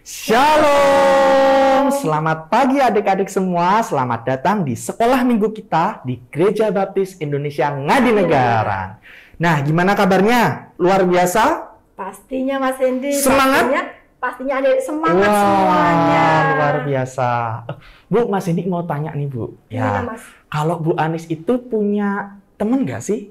Shalom, selamat pagi adik-adik semua. Selamat datang di sekolah minggu kita di Gereja Baptis Indonesia Ngadinegara. Nah, gimana kabarnya? Luar biasa? Pastinya Mas Hendy. Semangat? Pastinya ada semangat semuanya. Luar biasa. Bu, Mas Hendy mau tanya nih Bu. Ya, Mas. Kalau Bu Anis itu punya teman nggak sih?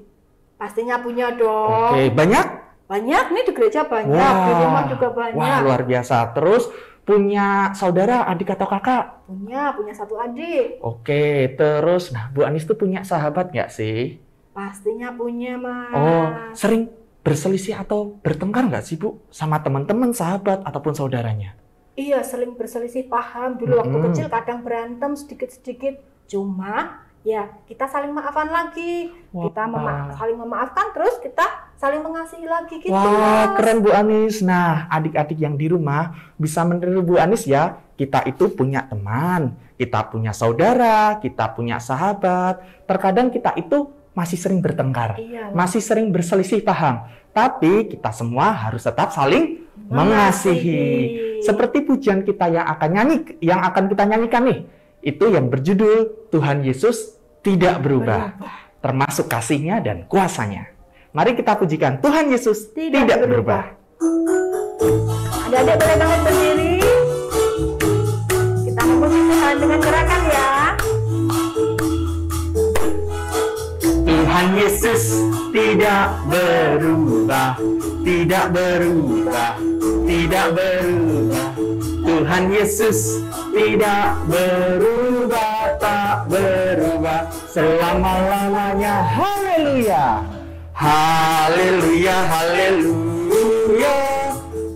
Pastinya punya dong. Oke, banyak? Banyak nih di gereja banyak, di rumah juga banyak. Wah, luar biasa. Terus punya saudara, adik atau kakak? Punya satu adik. Oke, terus nah Bu Anis tuh punya sahabat nggak sih? Pastinya punya, Mas. Oh, sering berselisih atau bertengkar nggak sih Bu sama teman-teman, sahabat ataupun saudaranya? Iya, sering berselisih paham. Dulu waktu kecil kadang berantem sedikit-sedikit. Cuma ya kita saling maafan lagi. Wah. Kita saling memaafkan, terus kita saling mengasihi lagi gitu. Wah, Mas. keren Bu Anis. Nah, adik-adik yang di rumah bisa meniru Bu Anis ya. Kita itu punya teman, kita punya saudara, kita punya sahabat. Terkadang kita itu masih sering bertengkar, Iya, masih sering berselisih paham. Tapi kita semua harus tetap saling mengasihi. Seperti pujian kita yang akan kita nyanyikan nih. Itu yang berjudul Tuhan Yesus tidak berubah, termasuk kasih-Nya dan kuasa-Nya. Mari kita pujikan Tuhan Yesus tidak berubah. Adik-adik boleh bangun berdiri. Kita memuji Tuhan dengan gerakan ya. Tuhan Yesus tidak berubah, tidak berubah, tidak berubah. Tuhan Yesus tidak berubah, tak berubah selama-lamanya. Haleluya. Haleluya, haleluya,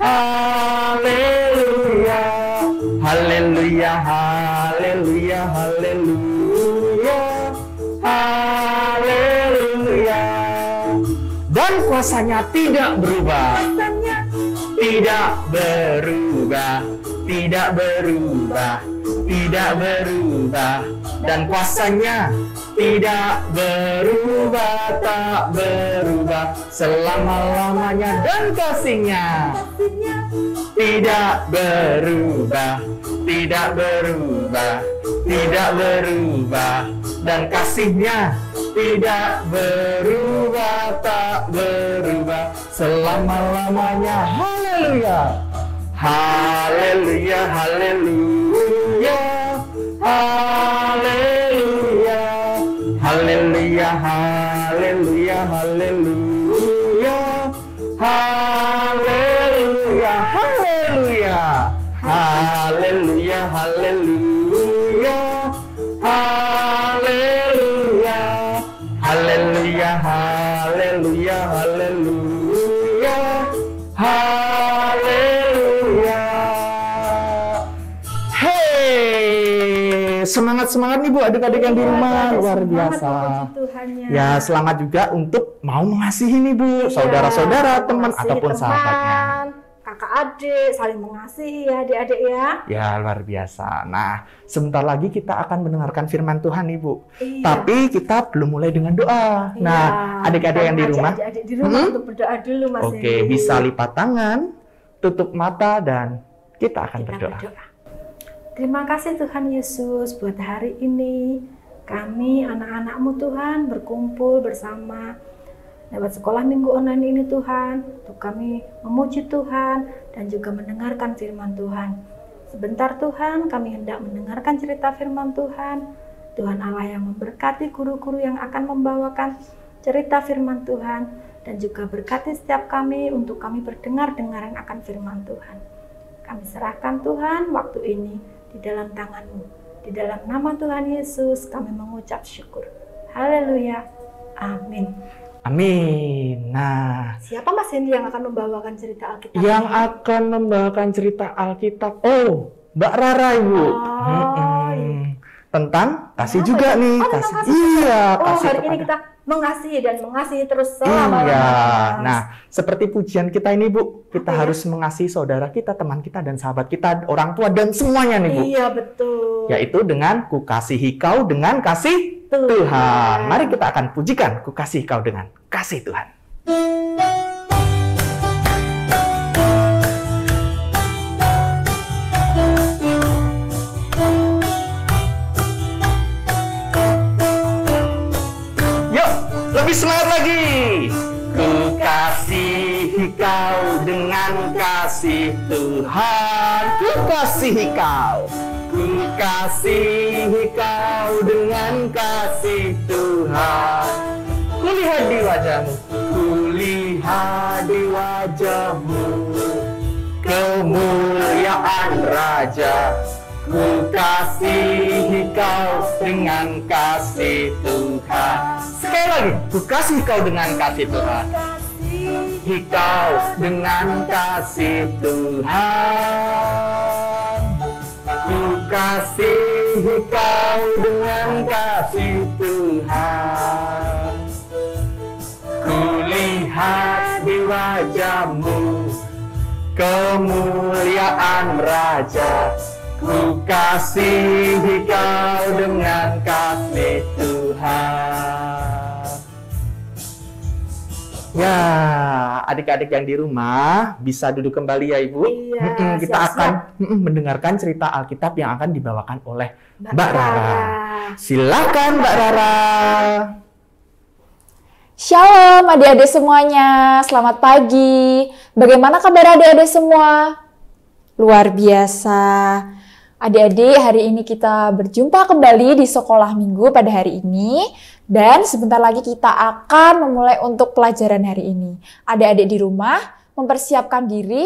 haleluya, haleluya, haleluya, haleluya, haleluya. Dan kuasa-Nya tidak berubah, tidak berubah, tidak berubah, tidak berubah. Dan kuasa-Nya tidak berubah, tak berubah selama-lamanya. Dan kasih-Nya tidak berubah, tidak berubah, tidak berubah. Dan kasih-Nya tidak berubah, tak berubah selama-lamanya. Haleluya. Haleluya, haleluya, haleluya, haleluya, haleluya, haleluya, haleluya, haleluya, haleluya, haleluya, haleluya, haleluya, haleluya, haleluya, haleluya. Hey, semangat nih Bu adik-adik yang di rumah, luar biasa. Ya, selamat juga untuk mau mengasihi nih Bu, saudara-saudara, teman ataupun sahabatnya. Kakak adik saling mengasihi ya adik-adik ya. Ya, luar biasa. Nah, sebentar lagi kita akan mendengarkan firman Tuhan nih Bu. Iya. Tapi kita belum mulai dengan doa. Iya. Nah, adik-adik yang di rumah, adik-adik di rumah untuk berdoa dulu Mas. Oke, bisa lipat tangan, tutup mata, dan kita akan berdoa. Terima kasih Tuhan Yesus buat hari ini. Kami anak-anak-Mu Tuhan berkumpul bersama lewat sekolah minggu online ini Tuhan. Untuk kami memuji Tuhan dan juga mendengarkan firman Tuhan. Sebentar Tuhan, kami hendak mendengarkan cerita firman Tuhan. Tuhan Allah yang memberkati guru-guru yang akan membawakan cerita firman Tuhan. Dan juga berkati setiap kami untuk kami berdengar-dengaran akan firman Tuhan. Kami serahkan Tuhan waktu ini di dalam tangan-Mu. Di dalam nama Tuhan Yesus kami mengucap syukur. Haleluya. Amin. Amin. Nah, Siapa Mas Hendy yang akan membawakan cerita Alkitab? yang akan membawakan cerita Alkitab, Mbak Rara Ibu. Tentang kasih juga nih. Kasih. Iya, kasih hari ini kita mengasihi dan mengasihi terus selama-lamanya. Iya. Nah, seperti pujian kita ini Bu, kita harus mengasihi saudara kita, teman kita, dan sahabat kita, orang tua dan semuanya nih Bu. Iya, betul. Yaitu dengan ku kasihi kau dengan kasih Tuhan. Mari kita akan pujikan ku kasihi kau dengan kasih Tuhan. dengan kasih Tuhan. Ku kasihi kau. Ku kasihi kau dengan kasih Tuhan. Kulihat di wajahmu, kulihat di wajahmu kemuliaan Raja. Ku kasihi kau dengan kasih Tuhan. Sekali lagi, ku kasihi kau dengan kasih Tuhan. Kasihi kau dengan kasih Tuhan. Ku kasihi kau dengan kasih Tuhan. Kulihat di wajahmu kemuliaan Raja. Ku kasihi kau dengan kasih Tuhan. Ya, adik-adik yang di rumah bisa duduk kembali ya Ibu. Iya, Kita akan mendengarkan cerita Alkitab yang akan dibawakan oleh Mbak Rara. Silakan Mbak Rara. Shalom adik-adik semuanya, selamat pagi. Bagaimana kabar adik-adik semua? Luar biasa. Adik-adik, hari ini kita berjumpa kembali di sekolah minggu pada hari ini. Dan sebentar lagi kita akan memulai untuk pelajaran hari ini. Adik-adik di rumah mempersiapkan diri,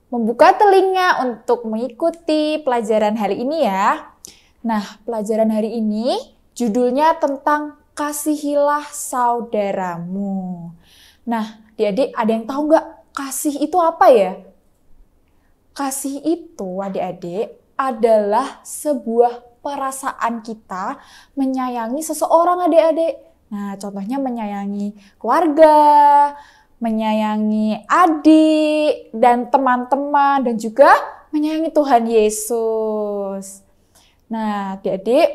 membuka telinga untuk mengikuti pelajaran hari ini ya. Nah, pelajaran hari ini judulnya tentang kasihilah saudaramu. Nah, adik-adik ada yang tahu nggak kasih itu apa ya? Kasih itu adik-adik adalah sebuah perasaan kita menyayangi seseorang adik-adik. Nah, contohnya menyayangi keluarga, menyayangi adik dan teman-teman, dan juga menyayangi Tuhan Yesus. Nah, adik-adik,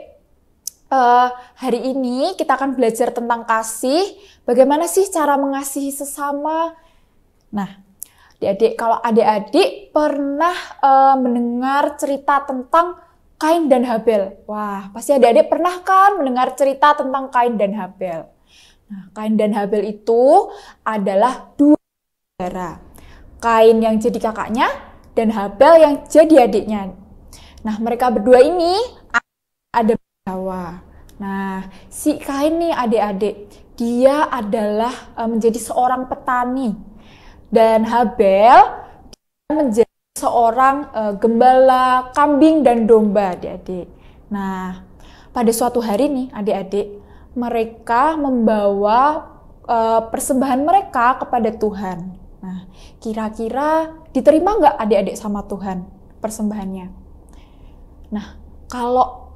hari ini kita akan belajar tentang kasih. Bagaimana sih cara mengasihi sesama? Nah, adik-adik, kalau adik-adik pernah mendengar cerita tentang Kain dan Habel. Wah, pasti adik-adik pernah kan mendengar cerita tentang Kain dan Habel. Nah, Kain dan Habel itu adalah dua saudara. Kain yang jadi kakaknya dan Habel yang jadi adiknya. Nah, mereka berdua ini ada Hawa. Nah, si Kain nih adik-adik, dia adalah menjadi seorang petani. Dan Habel dia menjadi seorang gembala kambing dan domba adik-adik. Nah, pada suatu hari nih adik-adik, mereka membawa persembahan mereka kepada Tuhan. Nah, kira-kira diterima nggak adik-adik sama Tuhan persembahannya? Nah, kalau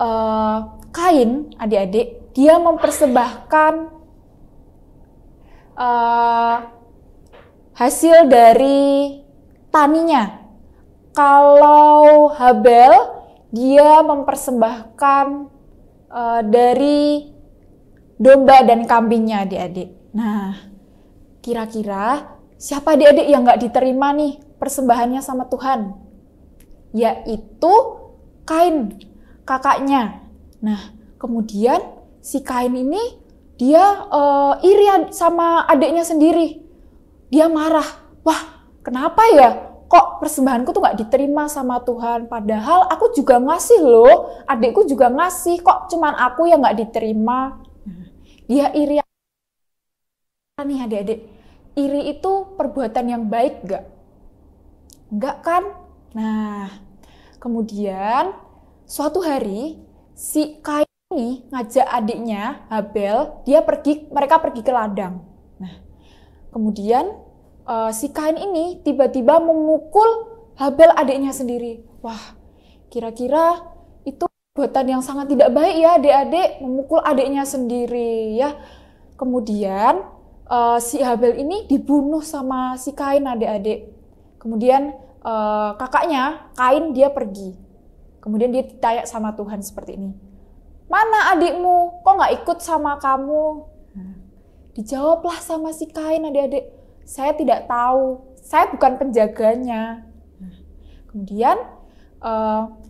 Kain, adik-adik, dia mempersembahkan hasil dari taninya. Kalau Habel, dia mempersembahkan dari domba dan kambingnya adik-adik. Nah, kira-kira siapa adik-adik yang nggak diterima nih persembahannya sama Tuhan? Yaitu Kain, kakaknya. Nah, kemudian si Kain ini dia iri sama adiknya sendiri. Dia marah. Wah, kenapa ya? Kok persembahanku tuh nggak diterima sama Tuhan? Padahal aku juga ngasih loh. Adikku juga ngasih. Kok cuman aku yang nggak diterima? Dia iri. Nih adik-adik, iri itu perbuatan yang baik nggak? Nggak kan? Nah, kemudian suatu hari si Kain ini ngajak adiknya Habel, mereka pergi ke ladang. Nah, kemudian si Kain ini tiba-tiba memukul Habel adiknya sendiri. Wah, kira-kira itu perbuatan yang sangat tidak baik ya adik-adik, memukul adiknya sendiri ya. Kemudian si Habel ini dibunuh sama si Kain adik-adik. Kemudian kakaknya Kain dia pergi. Kemudian dia ditanya sama Tuhan seperti ini. Mana adikmu? Kok nggak ikut sama kamu? Dijawablah sama si Kain adik-adik. Saya tidak tahu, saya bukan penjaganya. Kemudian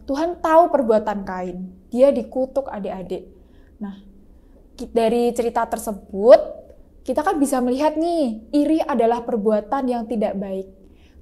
Tuhan tahu perbuatan Kain. Dia dikutuk adik-adik. Nah, dari cerita tersebut, kita kan bisa melihat nih, iri adalah perbuatan yang tidak baik.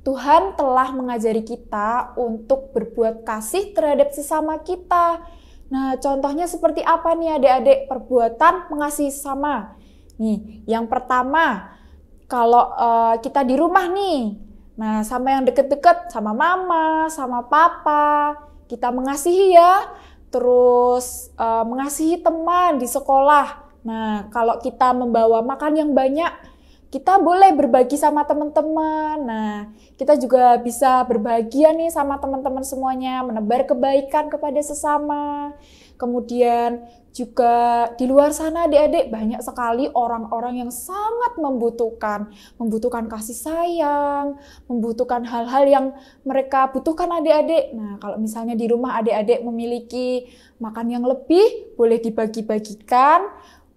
Tuhan telah mengajari kita untuk berbuat kasih terhadap sesama kita. Nah, contohnya seperti apa nih adik-adik perbuatan mengasihi sesama? Nih, yang pertama, kalau kita di rumah nih, nah sama yang deket-deket, sama mama, sama papa, kita mengasihi ya. Terus mengasihi teman di sekolah. Nah, kalau kita membawa makan yang banyak, kita boleh berbagi sama teman-teman. Nah, kita juga bisa berbahagia nih sama teman-teman semuanya, menebar kebaikan kepada sesama. Kemudian juga di luar sana adik-adik banyak sekali orang-orang yang sangat membutuhkan kasih sayang, membutuhkan hal-hal yang mereka butuhkan adik-adik. Nah, kalau misalnya di rumah adik-adik memiliki makan yang lebih, boleh dibagi-bagikan.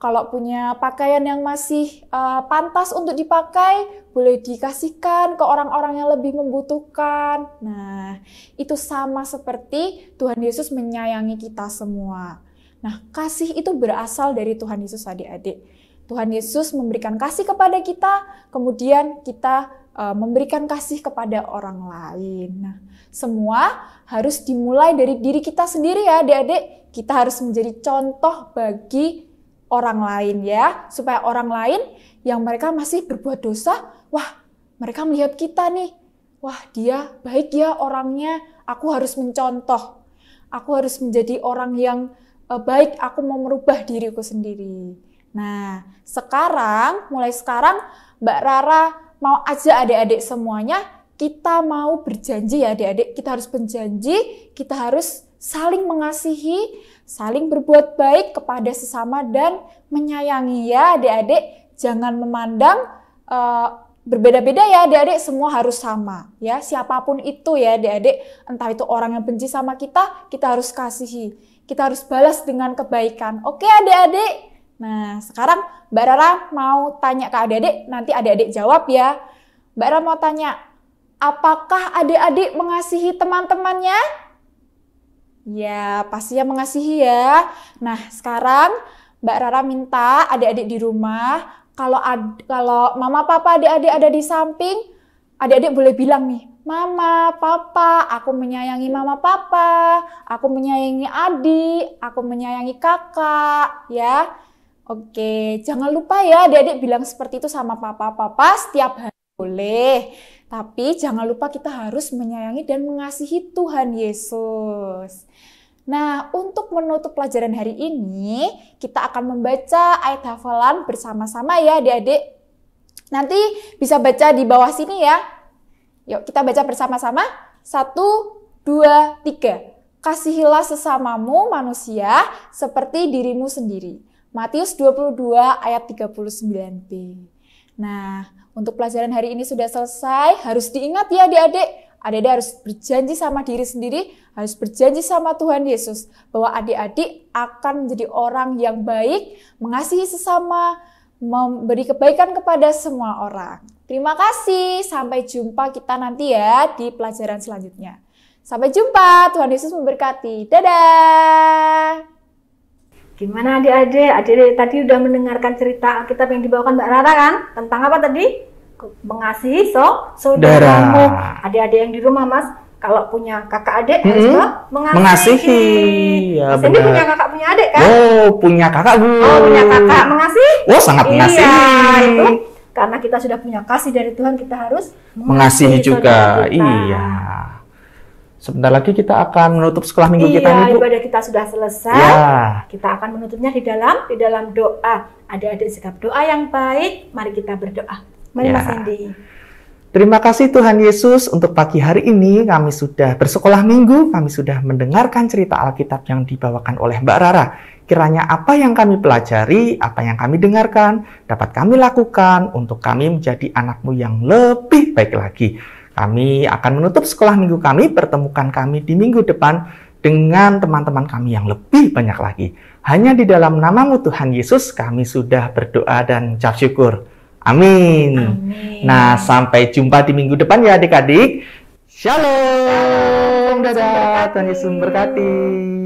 Kalau punya pakaian yang masih pantas untuk dipakai, boleh dikasihkan ke orang-orang yang lebih membutuhkan. Nah, itu sama seperti Tuhan Yesus menyayangi kita semua. Nah, kasih itu berasal dari Tuhan Yesus adik-adik. Tuhan Yesus memberikan kasih kepada kita, kemudian kita memberikan kasih kepada orang lain. Nah, semua harus dimulai dari diri kita sendiri ya adik-adik. Kita harus menjadi contoh bagi orang lain ya, supaya orang lain yang mereka masih berbuat dosa, wah mereka melihat kita nih, wah dia baik ya orangnya, aku harus mencontoh, aku harus menjadi orang yang baik, aku mau merubah diriku sendiri. Nah, mulai sekarang Mbak Rara mau ajak adik-adik semuanya, kita mau berjanji ya adik-adik, kita harus berjanji, kita harus saling mengasihi, saling berbuat baik kepada sesama dan menyayangi ya adik-adik. Jangan memandang berbeda-beda ya adik-adik, semua harus sama ya. Siapapun itu ya adik-adik, entah itu orang yang benci sama kita harus kasihi. Kita harus balas dengan kebaikan. Oke adik-adik? Nah sekarang Mbak Rara mau tanya ke adik-adik, nanti adik-adik jawab ya. Mbak Rara mau tanya, apakah adik-adik mengasihi teman-temannya? Ya, pastinya mengasihi ya. Nah, sekarang Mbak Rara minta adik-adik di rumah, kalau mama papa adik-adik ada di samping, adik-adik boleh bilang nih, Mama, Papa, aku menyayangi mama papa, aku menyayangi adik, aku menyayangi kakak, ya. Oke, jangan lupa ya adik-adik bilang seperti itu sama papa setiap hari boleh. Tapi jangan lupa kita harus menyayangi dan mengasihi Tuhan Yesus. Nah, untuk menutup pelajaran hari ini, kita akan membaca ayat hafalan bersama-sama ya adik-adik. Nanti bisa baca di bawah sini ya. Yuk kita baca bersama-sama. 1, 2, 3. Kasihilah sesamamu manusia seperti dirimu sendiri. Matius 22 ayat 39b. Nah, untuk pelajaran hari ini sudah selesai, harus diingat ya adik-adik. Adik-adik harus berjanji sama diri sendiri, harus berjanji sama Tuhan Yesus, bahwa adik-adik akan menjadi orang yang baik, mengasihi sesama, memberi kebaikan kepada semua orang. Terima kasih, sampai jumpa kita nanti ya di pelajaran selanjutnya. Sampai jumpa, Tuhan Yesus memberkati. Dadah! Gimana adik-adik? Adik-adik tadi udah mendengarkan cerita Alkitab yang dibawakan Mbak Rara kan? Tentang apa tadi? Mengasihi saudaramu. Adik-adik yang di rumah Mas, kalau punya kakak adik harus mengasihi. Ya, Mas ini punya kakak punya adik kan? Oh, punya kakak Bu. Oh, punya kakak mengasihi? Oh, sangat mengasihi. Iya, itu karena kita sudah punya kasih dari Tuhan, kita harus mengasihi juga. Iya. Sebentar lagi kita akan menutup sekolah minggu kita nih, Bu. Ibadah kita sudah selesai. Ya. Kita akan menutupnya di dalam doa. Adik-adik sikap doa yang baik. Mari kita berdoa. Mari Ya. Mas Hendy. Terima kasih Tuhan Yesus untuk pagi hari ini kami sudah bersekolah minggu, kami sudah mendengarkan cerita Alkitab yang dibawakan oleh Mbak Rara. Kiranya apa yang kami pelajari, apa yang kami dengarkan, dapat kami lakukan untuk kami menjadi anak-Mu yang lebih baik lagi. Kami akan menutup sekolah minggu kami, pertemukan kami di minggu depan dengan teman-teman kami yang lebih banyak lagi. Hanya di dalam nama-Mu Tuhan Yesus kami sudah berdoa dan ucap syukur. Amin. Amin. Nah, sampai jumpa di minggu depan ya adik-adik. Shalom. Dadah. Tuhan Yesus memberkati.